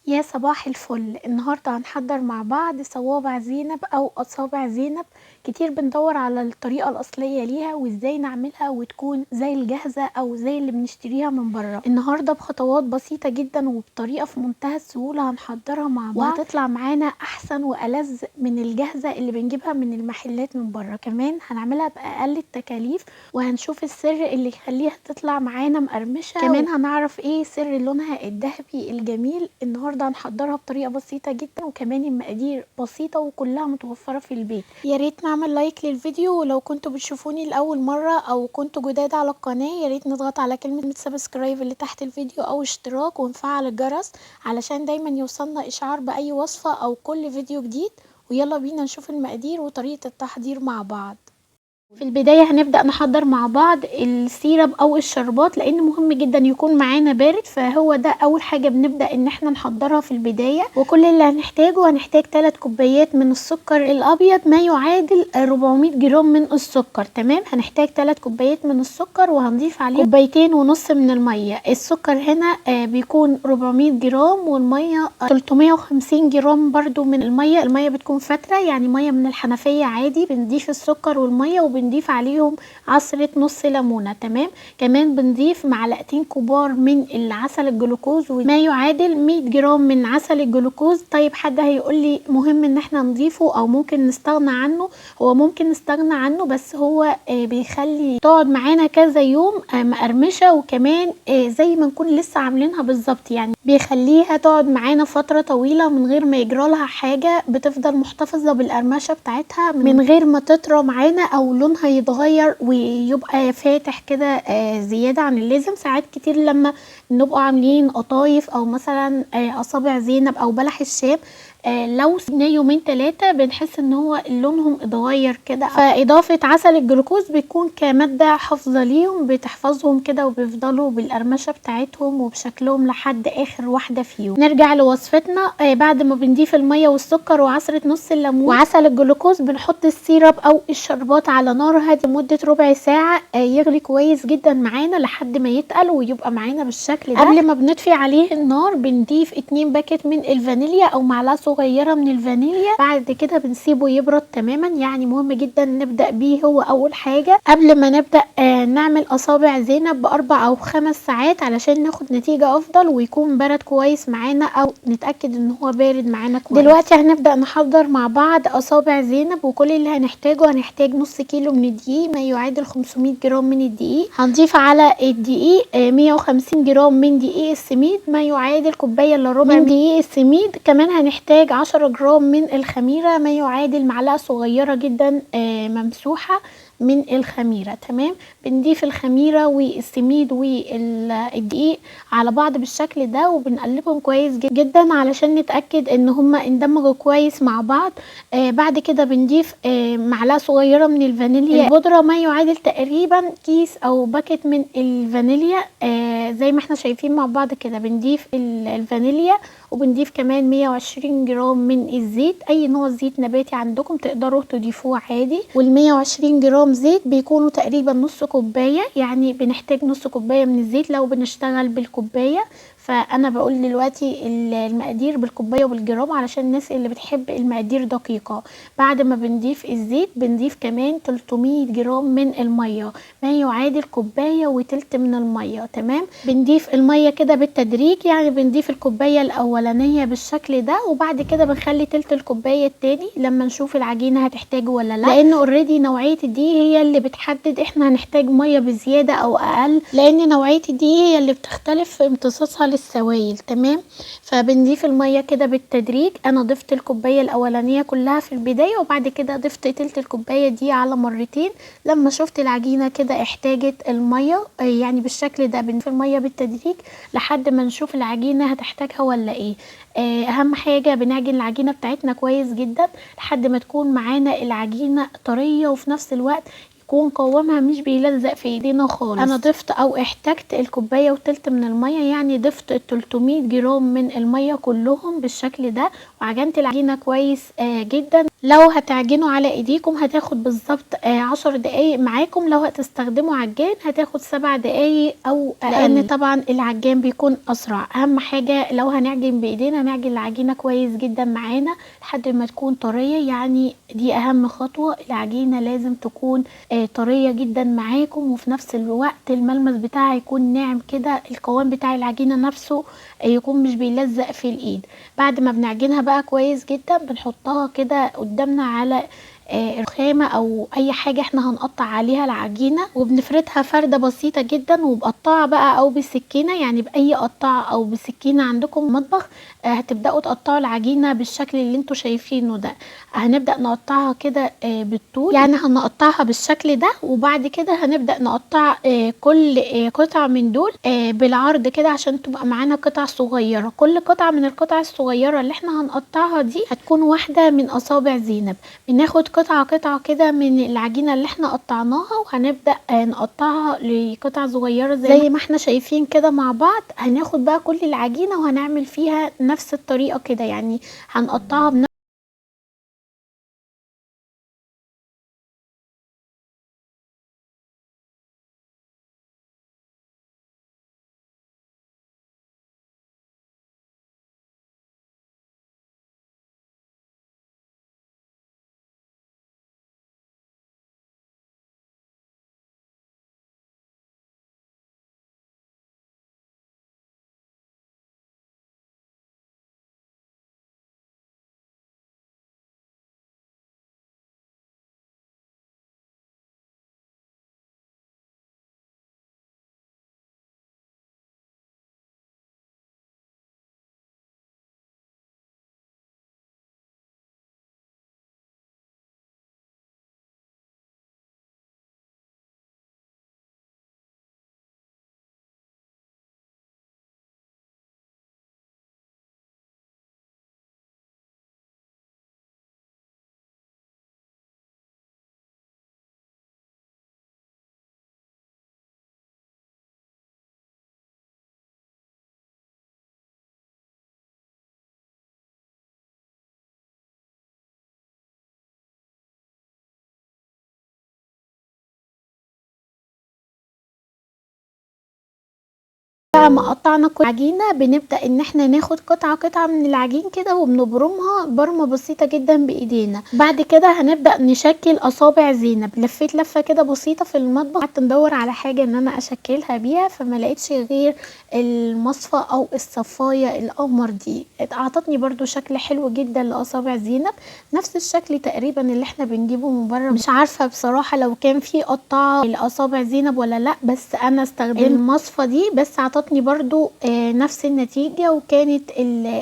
يا صباح الفل. النهاردة هنحضر مع بعض صوابع زينب او اصابع زينب. كتير بندور على الطريقة الاصلية ليها وازاي نعملها وتكون زي الجاهزة او زي اللي بنشتريها من بره. النهاردة بخطوات بسيطة جدا وبطريقة في منتهى السهولة هنحضرها مع بعض وهتطلع معانا احسن والذ من الجاهزة اللي بنجيبها من المحلات من بره. كمان هنعملها باقل التكاليف وهنشوف السر اللي يخليها تطلع معانا مقرمشة. كمان هنعرف ايه سر لونها الذهبي الجميل. النهارده هنحضرها بطريقه بسيطه جدا وكمان المقادير بسيطه وكلها متوفره في البيت. يا ريت نعمل لايك للفيديو، ولو كنتوا بتشوفوني لاول مره او كنتوا جداد على القناه يا ريت نضغط على كلمه سبسكرايب اللي تحت الفيديو او اشتراك ونفعل الجرس علشان دايما يوصلنا اشعار باي وصفه او كل فيديو جديد. ويلا بينا نشوف المقادير وطريقه التحضير مع بعض. في البداية هنبدأ نحضر مع بعض السيرب او الشربات لان مهم جدا يكون معانا بارد، فهو ده اول حاجة بنبدأ ان احنا نحضرها في البداية. وكل اللي هنحتاج 3 كوبايات من السكر الابيض ما يعادل 400 جرام من السكر. تمام، هنحتاج 3 كوبايات من السكر وهنضيف عليه 2.5 كوبايات من المية. السكر هنا بيكون 400 جرام والمية 350 جرام برضو من المية. المية بتكون فترة يعني مية من الحنفية عادي. بنضيف السكر والمية وبنضيف عليهم عصرة نص ليمونة. تمام، كمان بنضيف 2 معلقة كبار من العسل الجلوكوز وما يعادل 100 جرام من عسل الجلوكوز. طيب حد هيقول لي مهم ان احنا نضيفه او ممكن نستغنى عنه؟ هو ممكن نستغنى عنه بس هو بيخلي تقعد معانا كذا يوم مقرمشة، وكمان زي ما نكون لسه عاملينها بالظبط، يعني بيخليها تقعد معانا فترة طويلة من غير ما يجرى لها حاجة. بتفضل محتفظة بالقرمشة بتاعتها من غير ما تطرى معانا او لونها يتغير ويبقى فاتح كده زيادة عن اللازم. ساعات كتير لما نبقى عاملين قطايف او مثلا اصابع زينب او بلح الشام لو سيبناه يومين 3 بنحس ان هو لونهم اتغير كده. فاضافة عسل الجلوكوز بتكون كمادة حافظة ليهم، بتحفظهم كده وبيفضلوا بالقرمشة بتاعتهم وبشكلهم لحد اخر واحدة فيهم. نرجع لوصفتنا. بعد ما بنضيف المية والسكر وعصرة نص الليمون وعسل الجلوكوز بنحط السيرب او الشربات على نار هادية لمدة ربع ساعة يغلي كويس جدا معانا لحد ما يتقل ويبقى معانا بالشكل ده. قبل ما بنطفي عليه النار بنضيف 2 باكت من الفانيليا او معلقة صغيرة من الفانيليا. بعد كده بنسيبه يبرد تماما، يعني مهم جدا نبدأ بيه هو اول حاجة قبل ما نبدأ نعمل اصابع زينب ب4 أو 5 ساعات علشان ناخد نتيجة افضل ويكون برد كويس معانا او نتأكد ان هو بارد معانا كويس. دلوقتي هنبدأ نحضر مع بعض اصابع زينب، وكل اللي هنحتاج نص كيلو من الدقيق ما يعادل 500 جرام من الدقيق. هنضيف على الدقيق 150 جرام من دقيق السميد ما يعادل كوباية الا ربع من دقيق السميد. كمان هنحتاج 10 جرام من الخميرة ما يعادل معلقة صغيرة جدا ممسوحة من الخميرة. تمام، بنضيف الخميرة والسميد والدقيق على بعض بالشكل ده وبنقلبهم كويس جدا علشان نتأكد ان هما اندمجوا كويس مع بعض. بعد كده بنضيف معلقة صغيرة من الفانيليا البودرة ما يعادل تقريبا كيس او باكت من الفانيليا. زي ما احنا شايفين مع بعض كده بنضيف الفانيليا وبنضيف كمان 120 جرام من الزيت. اي نوع زيت نباتي عندكم تقدروا تضيفوه عادي. وال120 جرام زيت بيكونوا تقريبا نص كوباية، يعني بنحتاج نص كوباية من الزيت لو بنشتغل بالكوباية. فانا بقول دلوقتي المقادير بالكوبايه وبالجرام علشان الناس اللي بتحب المقادير دقيقه. بعد ما بنضيف الزيت بنضيف كمان 300 جرام من الميه ما يعادل كوبايه وتلت من الميه. تمام، بنضيف الميه كده بالتدريج، يعني بنضيف الكوبايه الاولانيه بالشكل ده وبعد كده بنخلي تلت الكوبايه التاني لما نشوف العجينه هتحتاجه ولا لا، لان اوريدي نوعيه دي هي اللي بتحدد احنا هنحتاج ميه بزياده او اقل، لان نوعيه دي هي اللي بتختلف في امتصاصها السوائل. تمام، فبنضيف الميه كده بالتدريج. انا ضفت الكوبايه الاولانيه كلها في البدايه وبعد كده ضفت تلت الكوبايه دي على مرتين لما شفت العجينه كده احتاجت الميه. يعني بالشكل ده بنضيف الميه بالتدريج لحد ما نشوف العجينه هتحتاجها ولا ايه. اهم حاجه بنعجن العجينه بتاعتنا كويس جدا لحد ما تكون معانا العجينه طريه وفي نفس الوقت يكون قوامها مش بيلزق في ايدينا خالص. انا ضفت او احتجت الكوبايه وتلت من الميه، يعني ضفت 300 جرام من الميه كلهم بالشكل ده، وعجنت العجينه كويس جدا. لو هتعجنوا على ايديكم هتاخد بالظبط 10 دقايق معاكم، لو هتستخدموا عجان هتاخد 7 دقايق او اقل، لان طبعا العجان بيكون اسرع. اهم حاجه لو هنعجن بايدينا نعجن العجينه كويس جدا معانا لحد ما تكون طريه، يعني دي اهم خطوه. العجينه لازم تكون طريه جدا معاكم، وفي نفس الوقت الملمس بتاعها يكون ناعم كده، القوام بتاع العجينه نفسه يكون مش بيلزق في الايد. بعد ما بنعجنها بقى كويس جدا بنحطها كده قدامنا على رخامه او اي حاجه احنا هنقطع عليها العجينه، وبنفردها فرده بسيطه جدا، وبقطعها بقى او بالسكينه، يعني باي قطاعه او بسكينه عندكم مطبخ. هتبداوا تقطعوا العجينه بالشكل اللي انتوا شايفينه ده. هنبدا نقطعها كده بالطول، يعني هنقطعها بالشكل ده، وبعد كده هنبدا نقطع كل قطعه من دول بالعرض كده عشان تبقى معانا قطع صغيره. كل قطعه من القطع الصغيره اللي احنا هنقطعها دي هتكون واحده من اصابع زينب. بناخد قطعه كده من العجينه اللي احنا قطعناها، وهنبدا نقطعها لقطع صغيره زي ما احنا شايفين كده مع بعض. هناخد بقى كل العجينه وهنعمل فيها نفس الطريقه كده، يعني هنقطعها بقى ما قطعنا كل عجينه. بنبدا ان احنا ناخد قطعه من العجين كده وبنبرمها برمه بسيطه جدا بايدينا. بعد كده هنبدا نشكل اصابع زينب. لفيت لفه كده بسيطه في المطبخ، قعدت ندور على حاجه ان انا اشكلها بيها، فما لقيتش غير المصفى او الصفايه القمر دي. اعطتني برضو شكل حلو جدا لاصابع زينب، نفس الشكل تقريبا اللي احنا بنجيبه من بره. مش عارفه بصراحه لو كان في قطعه لاصابع زينب ولا لا، بس انا استخدمت المصفى دي بس اعطتني برضو نفس النتيجة، وكانت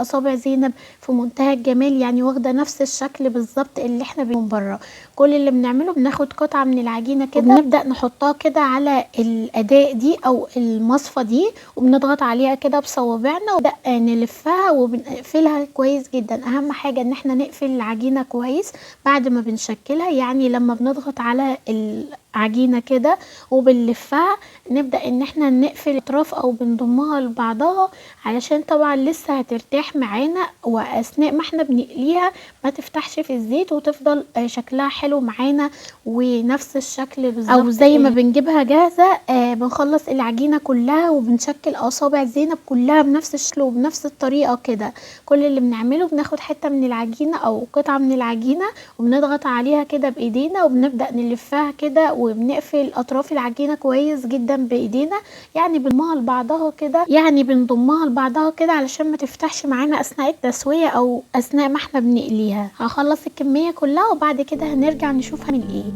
اصابع زينب في منتهى الجمال، يعني واخدة نفس الشكل بالظبط اللي احنا من بره. كل اللي بنعمله بناخد قطعة من العجينة كده وبنبدأ نحطها كده على الأداة دي او المصفى دي، وبنضغط عليها كده بصوابعنا ونبدأ نلفها وبنقفلها كويس جدا. اهم حاجة ان احنا نقفل العجينة كويس بعد ما بنشكلها، يعني لما بنضغط على العجينة كده وبنلفها نبدأ ان احنا نقفل الاطراف او بنضمها لبعضها، علشان طبعا لسه هترتاح معانا، واثناء ما احنا بنقليها ما تفتحش في الزيت وتفضل شكلها حلو معانا ونفس الشكل بالظبط. او زي ما بنجيبها جاهزة بنخلص العجينة كلها وبنشكل اصابع زينب كلها بنفس الشكل وبنفس الطريقة كده. كل اللي بنعمله بناخد حتة من العجينة او قطعة من العجينة وبنضغط عليها كده بايدينا وبنبدأ نلفها كده، وبنقفل اطراف العجينة كويس جدا بايدينا، يعني بنضمها لبعضها كده علشان ما تفتحش معانا اثناء التسوية او اثناء ما احنا بنقليها. هخلص الكمية كلها وبعد كده هنرجع نشوف هنعمل ايه.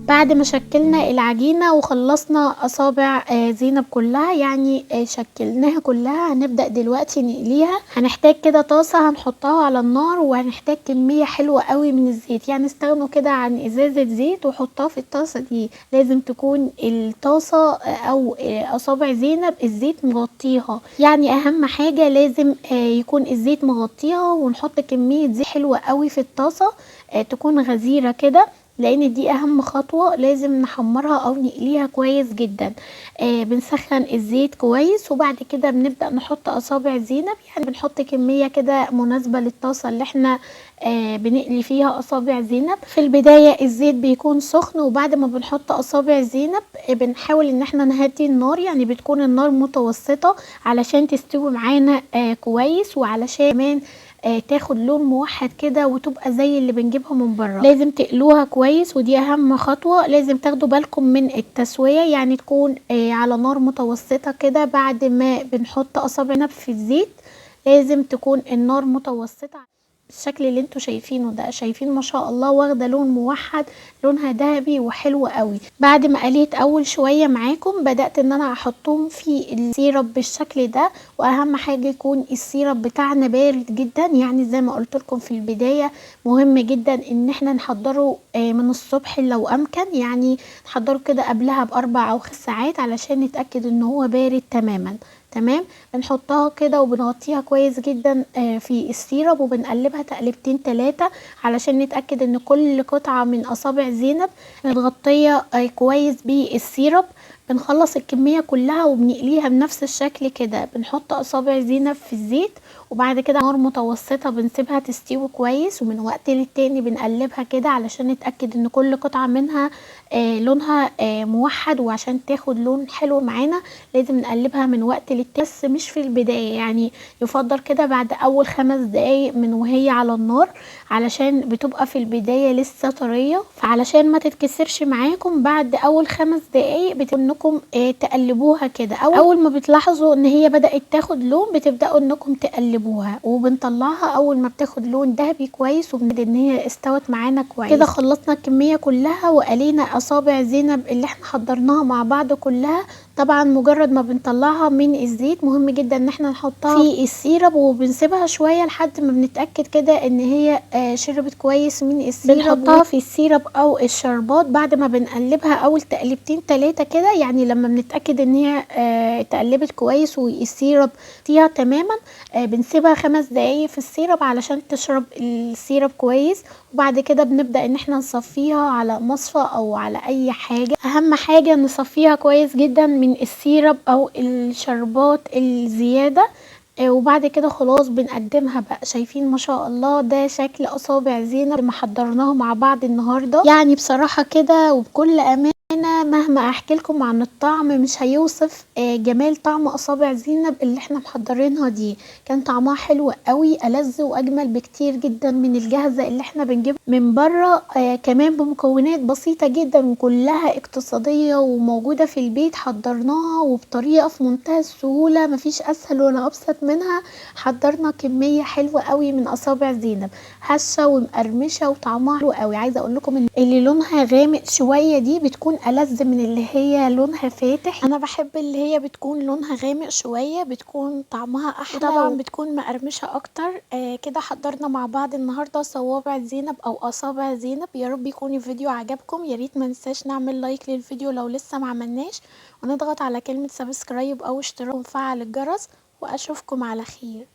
بعد ما شكلنا العجينة وخلصنا اصابع زينب كلها، يعني شكلناها كلها، هنبدأ دلوقتي نقليها. هنحتاج كده طاسة هنحطها على النار، وهنحتاج كمية حلوة قوي من الزيت، يعني استغنوا كده عن ازازة زيت وحطها في الطاسة دي. لازم تكون الطاسة او اصابع زينب الزيت مغطيها، يعني اهم حاجة لازم يكون الزيت مغطيها. ونحط كمية زيت حلوة قوي في الطاسة تكون غزيرة كده، لان دي اهم خطوة لازم نحمرها او نقليها كويس جدا. بنسخن الزيت كويس، وبعد كده بنبدأ نحط اصابع زينب، يعني بنحط كمية كده مناسبة للطاسة اللي احنا بنقلي فيها اصابع زينب. في البداية الزيت بيكون سخن، وبعد ما بنحط اصابع زينب بنحاول ان احنا نهدي النار، يعني بتكون النار متوسطة علشان تستوي معانا كويس، وعلشان كمان تاخد لون موحد كده وتبقى زي اللي بنجيبها من بره. لازم تقلوها كويس، ودي اهم خطوة لازم تاخدوا بالكم من التسوية، يعني تكون على نار متوسطة كده. بعد ما بنحط اصابعنا في الزيت لازم تكون النار متوسطة بالشكل اللي انتوا شايفينه ده. شايفين ما شاء الله واخده لون موحد، لونها ذهبي وحلو قوي. بعد ما قليت اول شويه معاكم بدات ان انا احطهم في السيرب بالشكل ده. واهم حاجه يكون السيرب بتاعنا بارد جدا، يعني زي ما قلت لكم في البدايه مهم جدا ان احنا نحضره من الصبح لو امكن، يعني نحضره كده قبلها باربع او 5 ساعات علشان نتاكد ان هو بارد تماما. تمام. بنحطها كده وبنغطيها كويس جدا في السيرب، وبنقلبها تقلبتين 3 علشان نتأكد ان كل قطعة من اصابع زينب متغطية كويس بالسيرب. بنخلص الكمية كلها وبنقليها بنفس الشكل كده. بنحط اصابع زينب في الزيت، وبعد كده نار متوسطة بنسيبها تستوي كويس، ومن وقت للتاني بنقلبها كده علشان نتأكد ان كل قطعة منها لونها موحد، وعشان تاخد لون حلو معانا لازم نقلبها من وقت للتاني، بس مش في البداية، يعني يفضل كده بعد اول 5 دقايق من وهي على النار، علشان بتبقى في البداية لسه طرية. فعلشان ما تتكسرش معاكم بعد اول 5 دقايق انكم تقلبوها كده. اول ما بتلاحظوا ان هي بدأت تاخد لون بتبدأوا انكم تقلبوها، وبنطلعها اول ما بتاخد لون ذهبي كويس، وبنجد ان هي استوت معانا كويس كده. خلصنا الكمية كلها وقلينا اصابع زينب اللي احنا حضرناها مع بعض كلها. طبعا مجرد ما بنطلعها من الزيت مهم جدا ان احنا نحطها في السيرب، وبنسيبها شويه لحد ما بنتاكد كده ان هي شربت كويس من السيرب. بنحطها في السيرب او الشربات بعد ما بنقلبها اول تقلبتين 3 كده، يعني لما بنتاكد ان هي اتقلبت كويس والسيرب فيها تماما بنسيبها 5 دقايق في السيرب علشان تشرب السيرب كويس. وبعد كده بنبدأ ان احنا نصفيها على مصفى او على اي حاجة. اهم حاجة نصفيها كويس جدا من السيرب او الشربات الزيادة. وبعد كده خلاص بنقدمها بقى. شايفين ما شاء الله ده شكل اصابع زينب اللي حضرناها مع بعض النهارده، يعني بصراحة كده وبكل امان مهما احكي لكم عن الطعم مش هيوصف جمال طعم اصابع زينب اللي احنا محضرينها دي. كان طعمها حلو قوي، ألذ واجمل بكتير جدا من الجاهزة اللي احنا بنجيبها من بره، كمان بمكونات بسيطة جدا وكلها اقتصادية وموجودة في البيت. حضرناها وبطريقة في منتهى السهولة، مفيش اسهل ولا ابسط منها. حضرنا كمية حلوة قوي من اصابع زينب، هشة ومقرمشة وطعمها حلو قوي. عايزة اقول لكم ان اللي لونها غامق شوية دي بتكون ألذ من اللي هي لونها فاتح. انا بحب اللي هي بتكون لونها غامق شوية، بتكون طعمها احلى، وطبعا بتكون مقرمشة اكتر. كده حضرنا مع بعض النهاردة صوابع زينب او اصابع زينب. يا رب يكون الفيديو عجبكم. يا ريت ما ننساش نعمل لايك للفيديو لو لسه ما عملناش، ونضغط على كلمة سبسكرايب او اشتراك وفعل الجرس، واشوفكم على خير.